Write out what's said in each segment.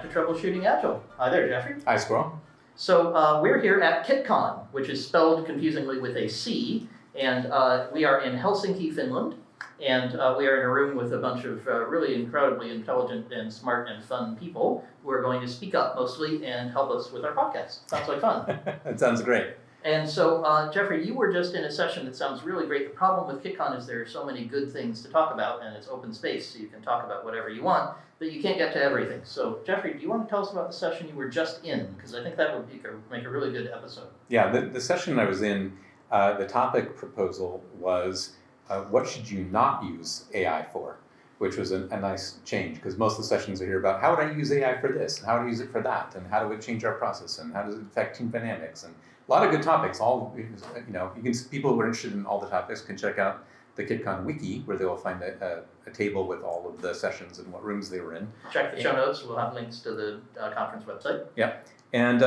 back to Troubleshooting Agile. Hi there, Jeffrey. Hi, Squirrel. So we're here at CITCON, which is spelled confusingly with a C, and we are in Helsinki, Finland, and we are in a room with a bunch of really incredibly intelligent and smart and fun people who are going to speak up mostly and help us with our podcast. Sounds like fun. That sounds great. And so, Jeffrey, you were just in a session that sounds really great. The problem with KitCon is there are so many good things to talk about, and it's open space, so you can talk about whatever you want, but you can't get to everything. So, Jeffrey, do you want to tell us about the session you were just in? Because I think that would make a really good episode. Yeah, the session I was in, the topic proposal was, what should you not use AI for? Which was a nice change, because most of the sessions are here about how would I use AI for this, and how would I use it for that, and how do it change our process, and how does it affect team dynamics, and a lot of good topics. All people who are interested in all the topics can check out the KitCon wiki, where they will find a table with all of the sessions and what rooms they were in. Check the show notes. We'll have links to the conference website. Yeah, and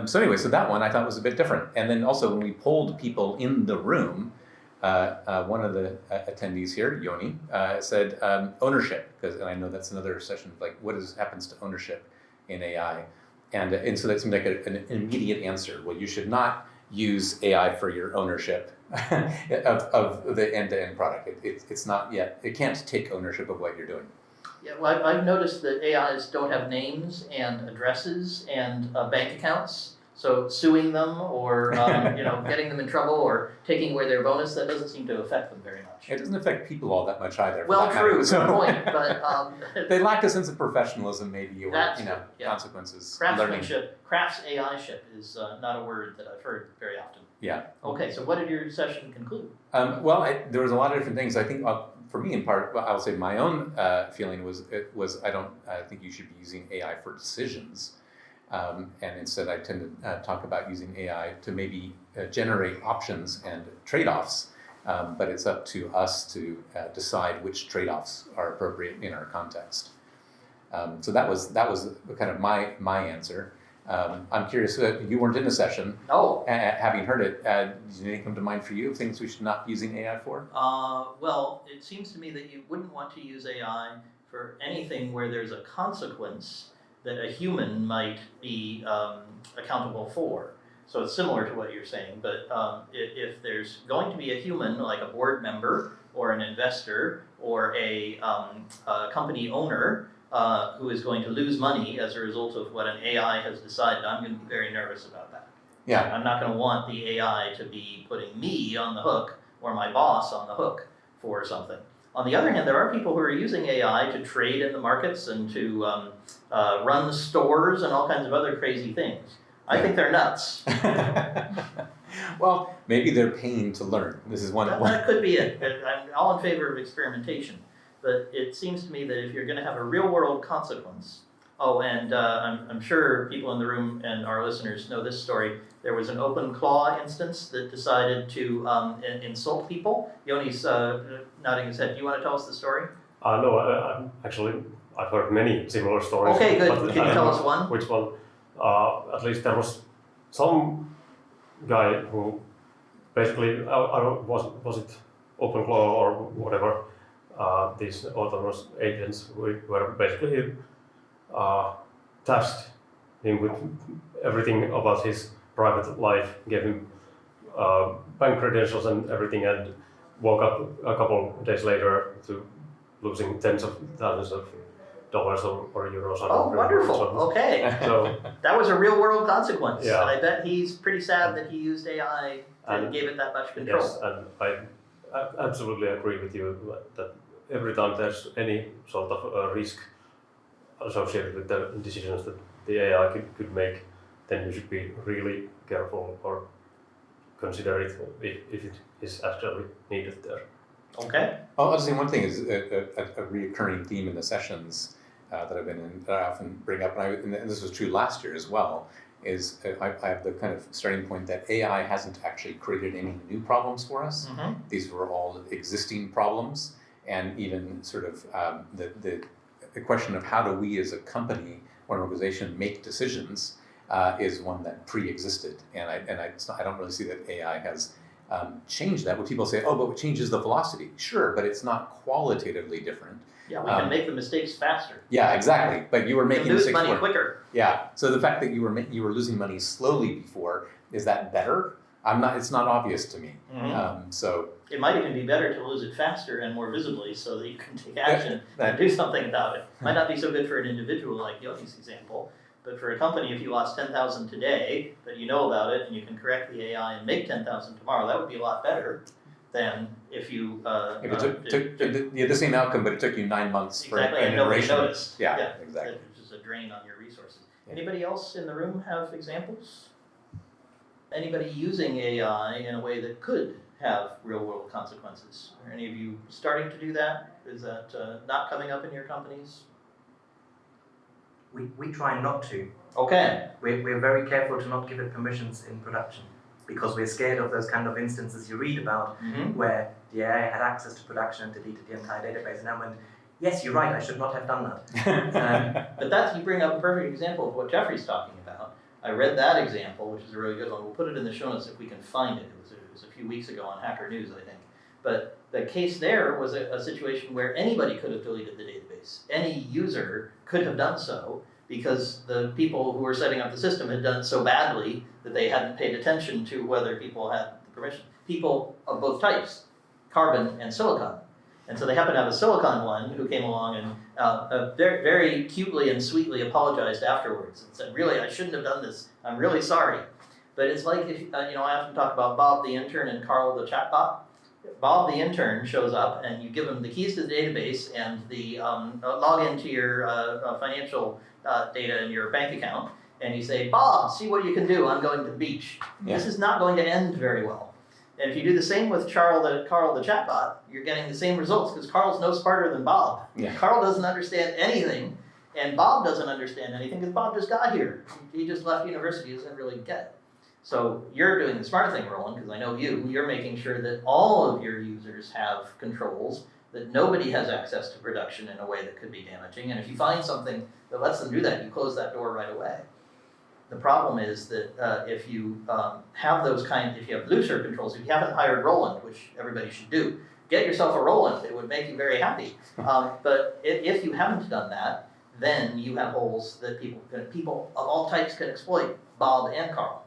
so anyway, so that one I thought was a bit different. And then also when we polled people in the room, one of the attendees here, Yoni, said ownership, and I know that's another session, like what happens to ownership in AI. And so that seemed like an immediate answer. Well, you should not use AI for your ownership of the end-to-end product. It's not yet, it can't take ownership of what you're doing. Yeah, well, I've noticed that AIs don't have names and addresses and bank accounts. So suing them or getting them in trouble or taking away their bonus, that doesn't seem to affect them very much. It doesn't affect people all that much either. Well, true, good point. But they lack a sense of professionalism, maybe, or consequences. Craftsmanship, crafts AI-ship is not a word that I've heard very often. Yeah. Okay, so what did your session conclude? There was a lot of different things. I think for me, in part, I'll say my own feeling was I think you should be using AI for decisions. And instead I tend to talk about using AI to maybe generate options and trade-offs, but it's up to us to decide which trade-offs are appropriate in our context. So that was kind of my answer. I'm curious, you weren't in the session. Oh. Having heard it, did anything come to mind for you, things we should not be using AI for? Well, it seems to me that you wouldn't want to use AI for anything where there's a consequence that a human might be accountable for. So it's similar to what you're saying, but if there's going to be a human, like a board member or an investor or a company owner who is going to lose money as a result of what an AI has decided, I'm going to be very nervous about that. Yeah. I'm not going to want the AI to be putting me on the hook or my boss on the hook for something. On the other hand, there are people who are using AI to trade in the markets and to run stores and all kinds of other crazy things. I think they're nuts. Well, maybe they're paying to learn. This is one. That could be it. I'm all in favor of experimentation, but it seems to me that if you're going to have a real-world consequence. Oh, and I'm sure people in the room and our listeners know this story. There was an open claw instance that decided to insult people. Yoni's nodding his head. Do you want to tell us the story? No, actually, I've heard many similar stories. Okay, good. Can you tell us one? Which one? At least there was some guy who basically, was it open claw or whatever, these autonomous agents were basically tasked him with everything about his private life, gave him bank credentials and everything, and woke up a couple of days later to losing tens of thousands of dollars or euros. Oh, wonderful. Okay. So that was a real world consequence. Yeah. And I bet he's pretty sad that he used AI and gave it that much control. Yes, and I absolutely agree with you that every time there's any sort of risk associated with the decisions that the AI could make, then you should be really careful or consider it if it is actually needed there. Okay. I'll just say one thing is a recurring theme in the sessions that I've been in, that I often bring up, and this was true last year as well, is I have the kind of starting point that AI hasn't actually created any new problems for us. Mm-hmm. These were all existing problems, and even sort of the question of how do we as a company or an organization make decisions is one that pre-existed, and I don't really see that AI has change that. When people say, oh, but what changes the velocity? Sure, but it's not qualitatively different. Yeah, we can make the mistakes faster. Yeah, exactly. But you were making lose money quicker. Yeah. So the fact that you were losing money slowly before, is that better? It's not obvious to me. So it might even be better to lose it faster and more visibly, so that you can take action and do something about it. Might not be so good for an individual like Yoni's example, but for a company, if you lost 10,000 today, but you know about it and you can correct the AI and make 10,000 tomorrow, that would be a lot better than if you if it took the same outcome, but it took you 9 months for an and nobody iteration. noticed. Yeah, exactly. Which is a drain on your resources. Anybody else in the room have examples? Anybody using AI in a way that could have real-world consequences? Are any of you starting to do that? Is that not coming up in your companies? We try not to. Okay. We're very careful to not give it permissions in production because we're scared of those kind of instances you read about where the AI had access to production and deleted the entire database, and then went, yes, you're right, I should not have done that. But you bring up a perfect example of what Jeffrey's talking about. I read that example, which is a really good one. We'll put it in the show notes if we can find it. It was a few weeks ago on Hacker News, I think. But the case there was a situation where anybody could have deleted the database. Any user could have done so because the people who were setting up the system had done it so badly that they hadn't paid attention to whether people had the permission. People of both types, carbon and silicon. And so they happened to have a silicon one who came along and very, very cutely and sweetly apologized afterwards and said, really, I shouldn't have done this. I'm really sorry. But it's like, if I often talk about Bob the intern and Carl the chatbot. Bob the intern shows up and you give him the keys to the database and the log into your financial data in your bank account, and you say, Bob, see what you can do, I'm going to the beach. Yeah. This is not going to end very well. And if you do the same with Carl the chatbot, you're getting the same results because Carl's no smarter than Bob. Yeah. Carl doesn't understand anything, and Bob doesn't understand anything because Bob just got here. He just left university, doesn't really get it. So you're doing the smart thing, Roland, because I know you're making sure that all of your users have controls, that nobody has access to production in a way that could be damaging. And if you find something that lets them do that, you close that door right away. The problem is that if you have if you have looser controls, if you haven't hired Roland, which everybody should do, get yourself a Roland. It would make you very happy. But if you haven't done that, then you have holes that people of all types can exploit, Bob and Carl.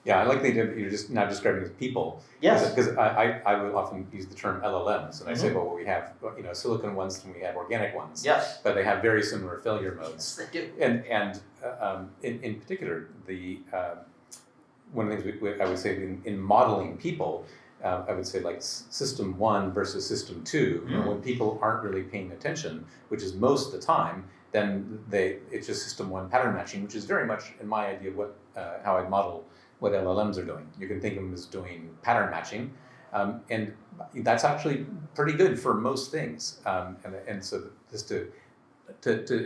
Yeah, I like the idea that you're just now describing as people. Yes. Because I will often use the term LLMs, and I say, well, we have silicon ones and we have organic ones. Yes. But they have very similar failure modes. Yes, they do. And in particular, one of the things I would say in modeling people, I would say like system 1 versus system 2. You know, when people aren't really paying attention, which is most of the time, then it's just system 1 pattern matching, which is very much in my idea of how I model what LLMs are doing. You can think of them as doing pattern matching, and that's actually pretty good for most things. And so just to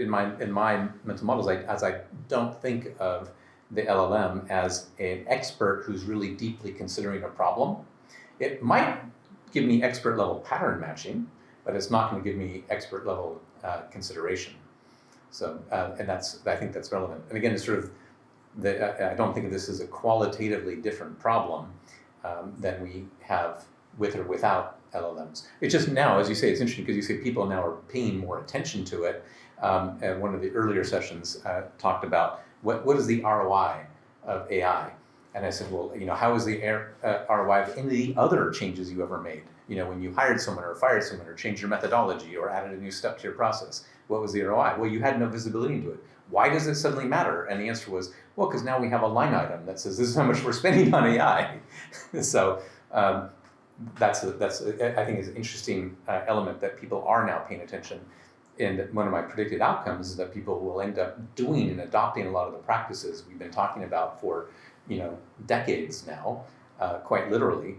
in my mental models, I don't think of the LLM as an expert who's really deeply considering a problem. It might give me expert level pattern matching, but it's not going to give me expert level consideration. So and I think that's relevant. And again, it's sort of I don't think of this as a qualitatively different problem than we have with or without LLMs. It's just now, as you say, it's interesting because you say people now are paying more attention to it. And one of the earlier sessions talked about what is the ROI of AI? And I said, well, how is the ROI of any of the other changes you ever made? When you hired someone or fired someone or changed your methodology or added a new step to your process, what was the ROI? Well, you had no visibility into it. Why does it suddenly matter? And the answer was, well, because now we have a line item that says this is how much we're spending on AI. So that's I think is an interesting element that people are now paying attention. And one of my predicted outcomes is that people will end up doing and adopting a lot of the practices we've been talking about for decades now, quite literally,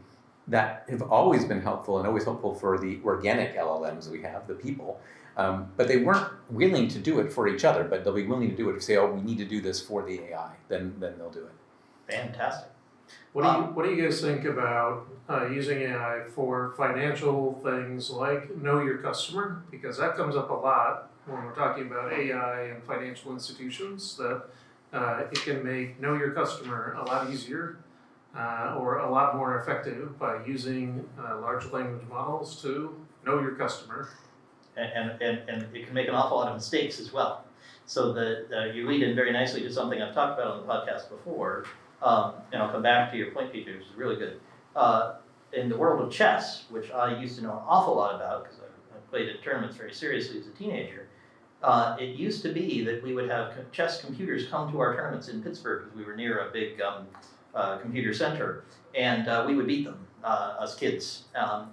that have always been helpful and always helpful for the organic LLMs we have, the people. But they weren't willing to do it for each other, but they'll be willing to do it if say, oh, we need to do this for the AI, then they'll do it. Fantastic. What do you guys think about using AI for financial things like know your customer? Because that comes up a lot when we're talking about AI and financial institutions, that it can make know your customer a lot easier. or a lot more effective by using large language models to know your customer. And it can make an awful lot of mistakes as well. So you lead in very nicely to something I've talked about on the podcast before, and I'll come back to your point, Peter, which is really good. In the world of chess, which I used to know an awful lot about because I played at tournaments very seriously as a teenager, it used to be that we would have chess computers come to our tournaments in Pittsburgh because we were near a big computer center, and we would beat them, us kids.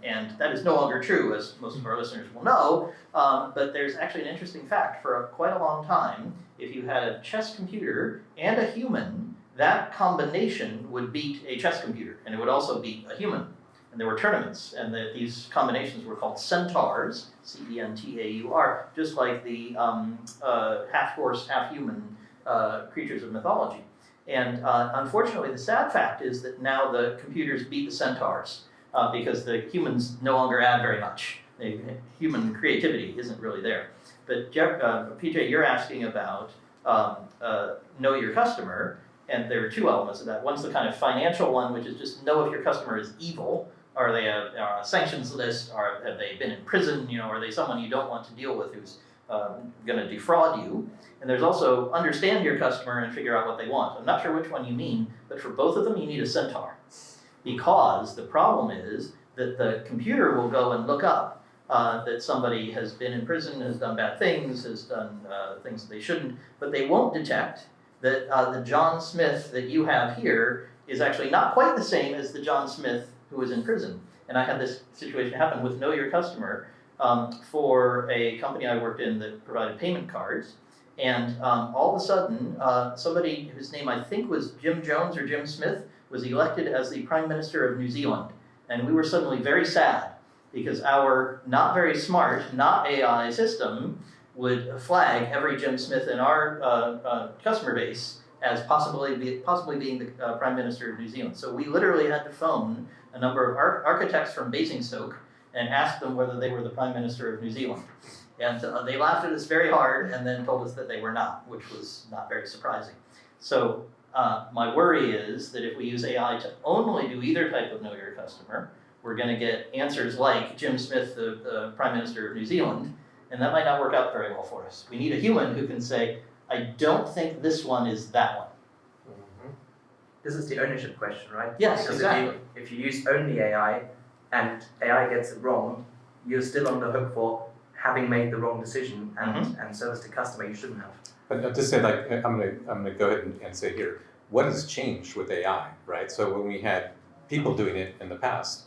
And that is no longer true, as most of our listeners will know, but there's actually an interesting fact. For quite a long time, if you had a chess computer and a human, that combination would beat a chess computer, and it would also beat a human. And there were tournaments, and these combinations were called centaurs, C-E-N-T-A-U-R, just like the half-horse, half-human creatures of mythology. And unfortunately, the sad fact is that now the computers beat the centaurs because the humans no longer add very much. Human creativity isn't really there. But PJ, you're asking about know your customer, and there are two elements of that. One's the kind of financial one, which is just know if your customer is evil. Are they a sanctions list? Have they been in prison? Are they someone you don't want to deal with who's going to defraud you? And there's also understand your customer and figure out what they want. I'm not sure which one you mean, but for both of them, you need a centaur. Because the problem is that the computer will go and look up that somebody has been in prison, has done bad things, has done things that they shouldn't, but they won't detect that the John Smith that you have here is actually not quite the same as the John Smith who was in prison. And I had this situation happen with Know Your Customer for a company I worked in that provided payment cards. And all of a sudden, somebody whose name I think was Jim Jones or Jim Smith was elected as the Prime Minister of New Zealand. And we were suddenly very sad because our not very smart, not AI system would flag every Jim Smith in our customer base as possibly being the Prime Minister of New Zealand. So we literally had to phone a number of architects from Basingstoke and ask them whether they were the Prime Minister of New Zealand. And they laughed at us very hard and then told us that they were not, which was not very surprising. So my worry is that if we use AI to only do either type of Know Your Customer, we're going to get answers like Jim Smith, the Prime Minister of New Zealand, and that might not work out very well for us. We need a human who can say, I don't think this one is that one. This is the ownership question, right? Yes, because exactly. If you use only AI and AI gets it wrong, you're still on the hook for having made the wrong decision, and so as the customer you shouldn't have. But to say, like, I'm gonna go ahead and say here, what has changed with AI, right? So when we had people doing it in the past,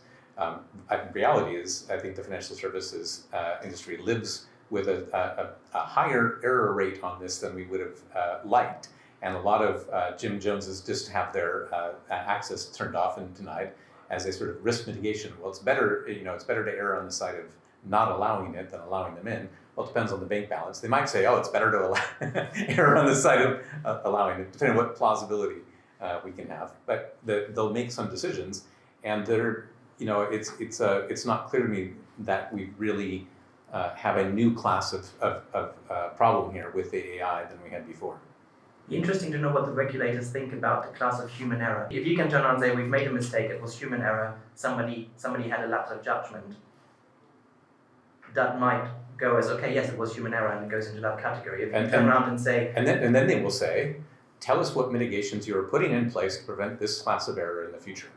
reality is, I think the financial services industry lives with a higher error rate on this than we would have liked. And a lot of Jim Joneses just have their access turned off and denied as a sort of risk mitigation. Well, it's better to err on the side of not allowing it than allowing them in. Well, it depends on the bank balance. They might say, oh, it's better to err on the side of allowing it, depending on what plausibility we can have. But they'll make some decisions, and it's not clear to me that we really have a new class of problem here with the AI than we had before. Interesting to know what the regulators think about the class of human error. If you can turn around and say, we've made a mistake, it was human error, somebody had a lapse of judgment, that might go as, okay, yes, it was human error, and it goes into that category. If you turn around and say... And then they will say, tell us what mitigations you are putting in place to prevent this class of error in the future.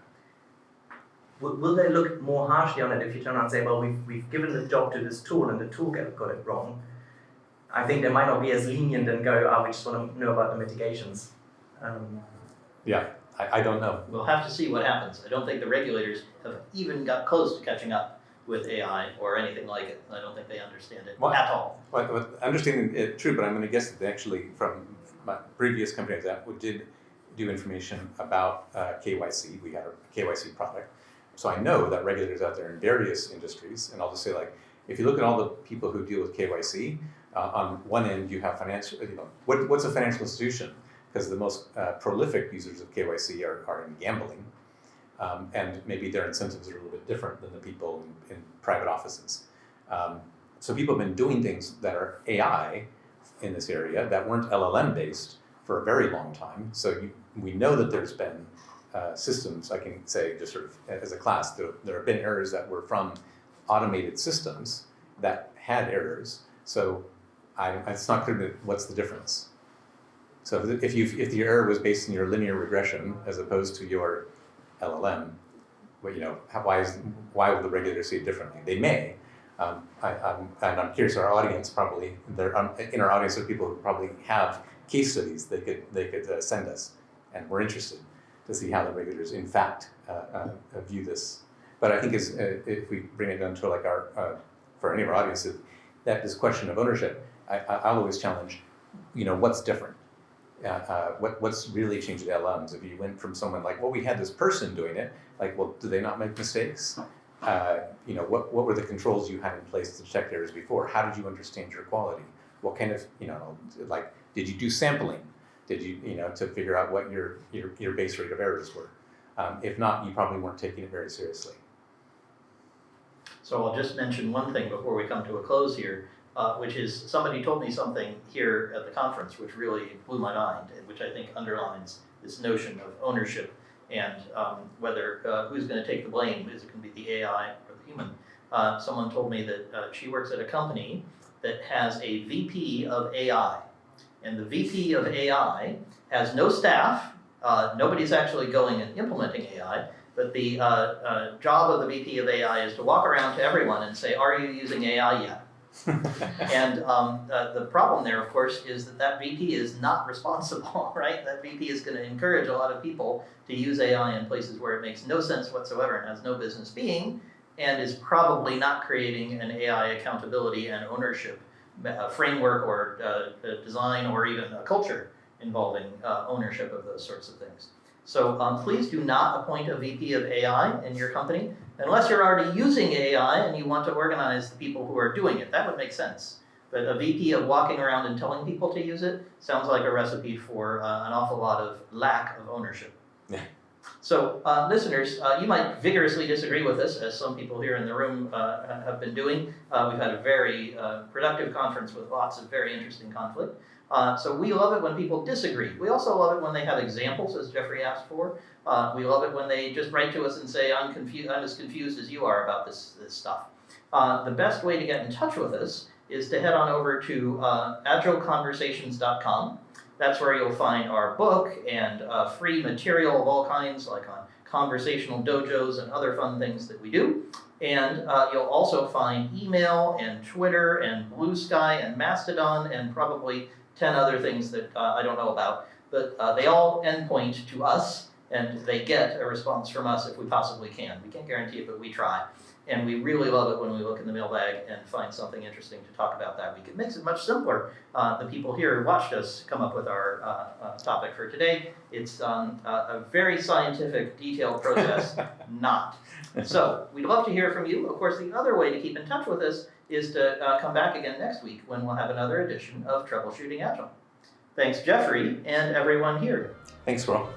Will they look more harshly on it if you turn around and say, well, we've given the job to this tool and the tool got it wrong? I think they might not be as lenient and go, we just want to know about the mitigations. Yeah, I don't know. We'll have to see what happens. I don't think the regulators have even got close to catching up with AI or anything like it. I don't think they understand it at all. Well, understanding it, true, but I'm going to guess that they actually, from my previous company that did do information about KYC. We had a KYC product. So I know that regulators out there in various industries, and I'll just say, like, if you look at all the people who deal with KYC, on one end you have financial, what's a financial institution? Because the most prolific users of KYC are in gambling, and maybe their incentives are a little bit different than the people in private offices. So people have been doing things that are AI in this area that weren't LLM based for a very long time. So we know that there's been systems, I can say just sort of as a class, there have been errors that were from automated systems that had errors. So it's not clear to me what's the difference. So if the error was based on your linear regression as opposed to your LLM, well, why would the regulator see it differently? They may. I'm curious. Our audience probably in our audience are people who probably have case studies they could send us, and we're interested to see how the regulators in fact view this. But I think if we bring it down to like for any of our audiences, that this question of ownership, I'll always challenge, what's different? What's really changed the LLMs? If you went from someone like, well, we had this person doing it, like, well, do they not make mistakes? What were the controls you had in place to detect errors before? How did you understand your quality? What kind of, did you do sampling? Did you, to figure out what your base rate of errors were? If not, you probably weren't taking it very seriously. So I'll just mention one thing before we come to a close here, which is somebody told me something here at the conference which really blew my mind, and which I think underlines this notion of ownership and whether who's going to take the blame. Is it going to be the AI or the human? Someone told me that she works at a company that has a VP of AI, and the VP of AI has no staff. Nobody's actually going and implementing AI, but the job of the VP of AI is to walk around to everyone and say, "Are you using AI yet?" And the problem there, of course, is that VP is not responsible, right? That VP is going to encourage a lot of people to use AI in places where it makes no sense whatsoever and has no business being, and is probably not creating an AI accountability and ownership framework or design or even a culture involving ownership of those sorts of things. So please do not appoint a VP of AI in your company unless you're already using AI and you want to organize the people who are doing it. That would make sense. But a VP of walking around and telling people to use it sounds like a recipe for an awful lot of lack of ownership. Yeah. So listeners, you might vigorously disagree with us, as some people here in the room have been doing. We've had a very productive conference with lots of very interesting conflict. So we love it when people disagree. We also love it when they have examples, as Jeffrey asked for. We love it when they just write to us and say, I'm as confused as you are about this stuff. The best way to get in touch with us is to head on over to agileconversations.com. That's where you'll find our book and free material of all kinds, like on conversational dojos and other fun things that we do. And you'll also find email and Twitter and Blue Sky and Mastodon and probably 10 other things that I don't know about. But they all endpoint to us, and they get a response from us if we possibly can. We can't guarantee it, but we try. And we really love it when we look in the mailbag and find something interesting to talk about that week. It makes it much simpler. The people here who watched us come up with our topic for today. It's a very scientific, detailed process, not. So we'd love to hear from you. Of course, the other way to keep in touch with us is to come back again next week when we'll have another edition of Troubleshooting Agile. Thanks, Jeffrey, and everyone here. Thanks, Squirrel.